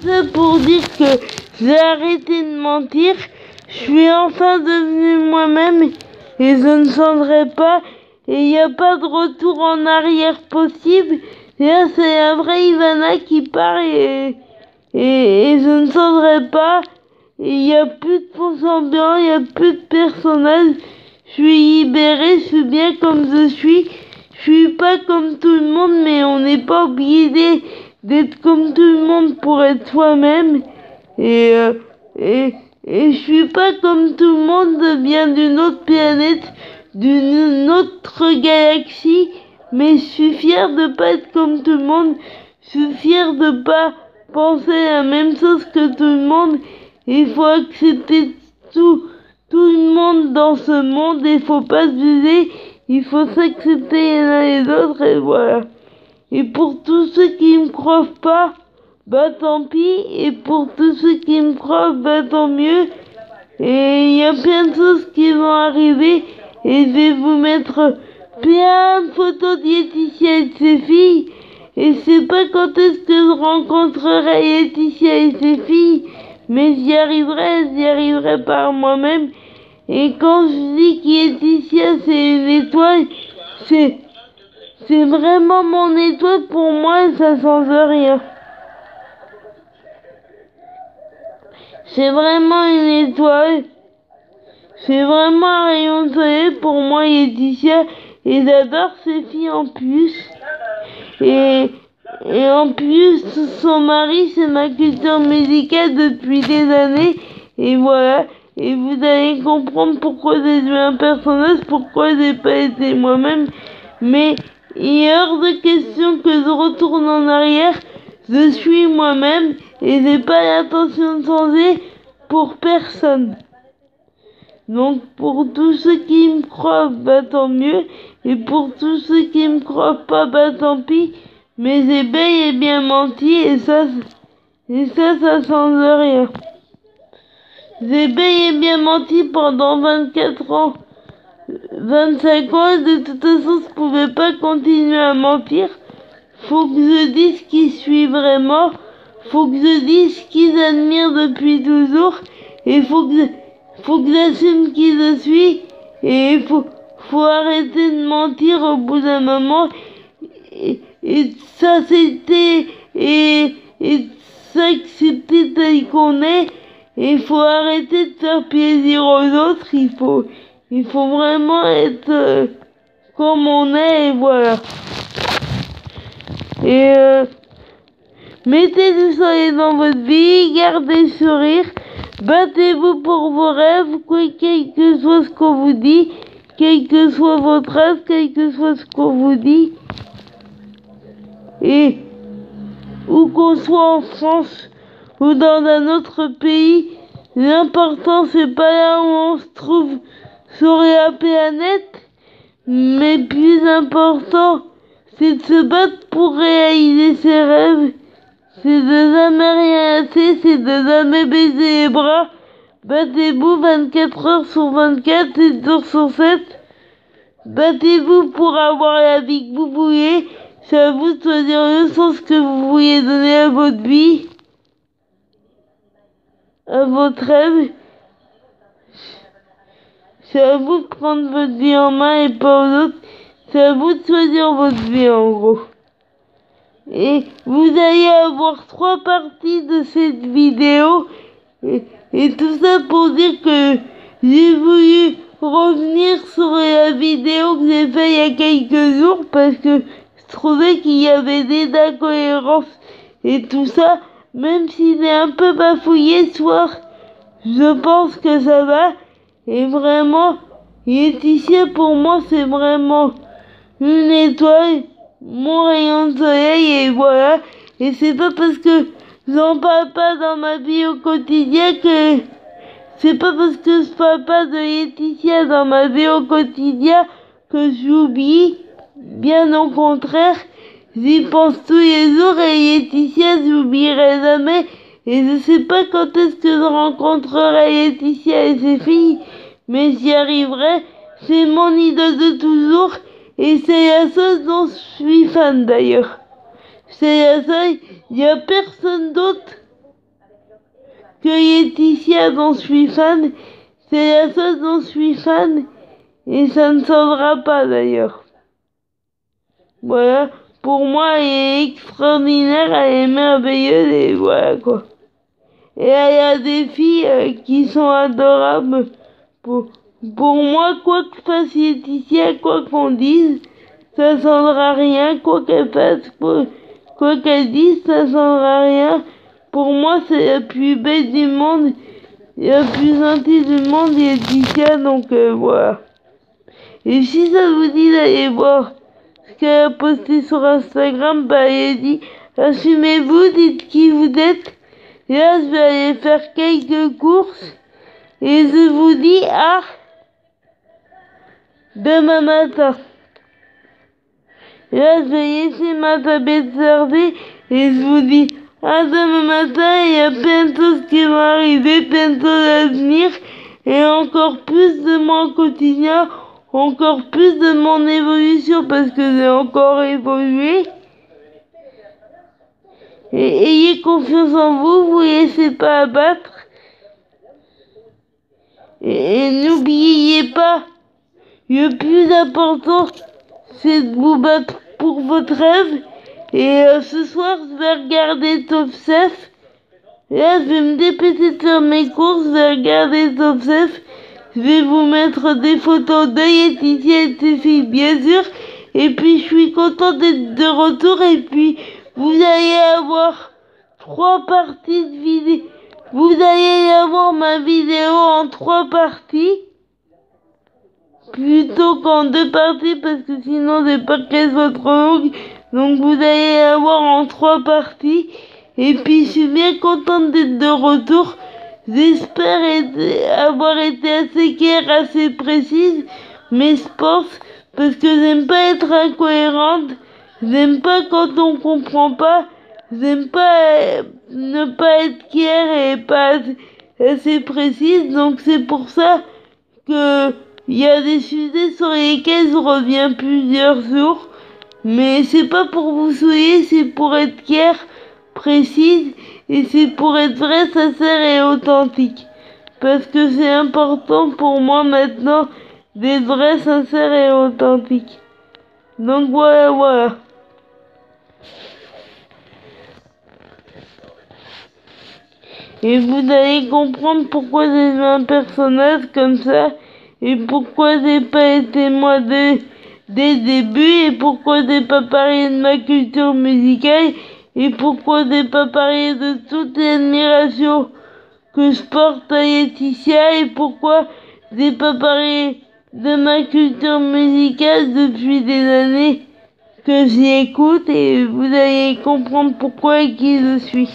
ça pour dire que j'ai arrêté de mentir. Je suis enfin devenue moi-même et je ne changerai pas. Et il n'y a pas de retour en arrière possible. Et là, c'est un vrai Ivana qui part et je ne changerai pas. Et il n'y a plus de fond ambiant, il n'y a plus de personnage. Je suis libérée, je suis bien comme je suis. Je suis pas comme tout le monde, mais on n'est pas obligé d'être comme tout le monde pour être soi-même. Et je suis pas comme tout le monde, je viens d'une autre planète, d'une autre galaxie. Mais je suis fière de pas être comme tout le monde. Je suis fière de pas penser la même chose que tout le monde. Il faut accepter tout le monde dans ce monde, il faut pas se juger, il faut s'accepter les uns les autres et voilà. Et pour tous ceux qui me croient pas, bah tant pis, et pour tous ceux qui me croient, bah tant mieux. Et il y a plein de choses qui vont arriver et je vais vous mettre plein de photos de Laetitia et de ses filles. Et je sais pas quand est-ce que je rencontrerai Laetitia et ses filles, mais j'y arriverai par moi-même. Et quand je dis que Laetitia c'est une étoile, c'est vraiment mon étoile pour moi et ça change rien. C'est vraiment une étoile. C'est vraiment un rayon de soleil pour moi Laetitia. Et j'adore ses filles en plus. Et en plus, son mari, c'est ma culture musicale depuis des années. Et voilà. Et vous allez comprendre pourquoi j'ai joué un personnage, pourquoi j'ai pas été moi-même. Mais il est hors de question que je retourne en arrière. Je suis moi-même et j'ai pas l'intention de changer pour personne. Donc pour tous ceux qui me croient, bah tant mieux. Et pour tous ceux qui me croient pas, bah tant pis. Mais j'ai bel et bien menti et ça change rien. J'ai bel et bien menti pendant 24 ans, 25 ans et de toute façon je pouvais pas continuer à mentir. Faut que je dise qui je suis vraiment. Faut que je dise qui j'admire depuis toujours. Et faut que j'assume qui je suis. Et faut arrêter de mentir au bout d'un moment. Et s'accepter et s'accepter tel qu'on est. Et il faut arrêter de faire plaisir aux autres. Il faut vraiment être comme on est et voilà. Et mettez du soleil dans votre vie, gardez le sourire, battez-vous pour vos rêves, quel que soit ce qu'on vous dit, quel que soit votre rêve, quel que soit ce qu'on vous dit. Et où qu'on soit en France ou dans un autre pays, l'important c'est pas là où on se trouve sur la planète, mais plus important c'est de se battre pour réaliser ses rêves. C'est de jamais rien lâcher, c'est de jamais baisser les bras. Battez-vous 24 heures sur 24, 7 jours sur 7. Battez-vous pour avoir la vie que vous voulez. C'est à vous de choisir le sens que vous voulez donner à votre vie, à votre rêve. C'est à vous de prendre votre vie en main et pas aux autres. C'est à vous de choisir votre vie en gros. Et vous allez avoir 3 parties de cette vidéo. Et tout ça pour dire que j'ai voulu revenir sur la vidéo que j'ai fait il y a quelques jours parce que je trouvais qu'il y avait des incohérences et tout ça. Même si j'ai un peu bafouillé ce soir, je pense que ça va. Et vraiment, Laetitia pour moi c'est vraiment une étoile, mon rayon de soleil et voilà. Et c'est pas parce que j'en parle pas dans ma vie au quotidien que... C'est pas parce que je parle pas de Laetitia dans ma vie au quotidien que j'oublie. Bien au contraire, j'y pense tous les jours et Laetitia j'oublierai jamais. Et je sais pas quand est-ce que je rencontrerai Laetitia et ses filles, mais j'y arriverai. C'est mon idole de toujours et c'est la seule dont je suis fan d'ailleurs. C'est la seule, il y a personne d'autre Laetitia dont je suis fan, c'est la seule dont je suis fan, et ça ne changera pas d'ailleurs. Voilà, pour moi, elle est extraordinaire, elle est merveilleuse, et voilà quoi. Et elle a des filles qui sont adorables. Pour moi, quoi que fasse Laetitia, quoi qu'on dise, ça changera rien, quoi qu'elle fasse, quoi qu'elle dise, ça changera rien. Pour moi, c'est la plus belle du monde, la plus gentille du monde, Laetitia, donc voilà. Et si ça vous dit d'aller voir ce qu'elle a posté sur Instagram, bah elle dit, assumez-vous, dites qui vous êtes. Et là, je vais aller faire quelques courses, et je vous dis à demain matin. Et là, je vais laisser ma tablette chargée et je vous dis à demain matin. Il y a plein de choses qui vont arriver, plein de choses à venir, et encore plus de mon quotidien, encore plus de mon évolution parce que j'ai encore évolué. Et ayez confiance en vous, vous laissez pas abattre. Et n'oubliez pas, le plus important, c'est de vous battre pour votre rêve. Et ce soir, je vais regarder Top Chef. Là, je vais me dépêcher de faire mes courses, je vais regarder Top Chef. Je vais vous mettre des photos de Laetitia et de ses filles, bien sûr. Et puis, je suis contente d'être de retour. Et puis, vous allez avoir 3 parties de vidéo. Vous allez avoir ma vidéo en 3 parties. Plutôt qu'en 2 parties, parce que sinon c'est pas qu'elle soit trop longue. Donc vous allez avoir en 3 parties. Et puis je suis bien contente d'être de retour. J'espère avoir été assez claire, assez précise. Mais je pense, parce que j'aime pas être incohérente. J'aime pas quand on comprend pas. J'aime pas ne pas être claire et pas assez précise. Donc c'est pour ça que il y a des sujets sur lesquels je reviens plusieurs jours, mais c'est pas pour vous souiller, c'est pour être clair, précise, et c'est pour être vrai, sincère et authentique. Parce que c'est important pour moi maintenant d'être vrai, sincère et authentique. Donc voilà. Et vous allez comprendre pourquoi j'ai joué un personnage comme ça. Et pourquoi j'ai pas été moi dès le début, et pourquoi j'ai pas parlé de ma culture musicale, et pourquoi j'ai pas parlé de toute l'admiration que je porte à Laetitia, et pourquoi j'ai pas parlé de ma culture musicale depuis des années que j'y écoute, et vous allez comprendre pourquoi et qui je suis.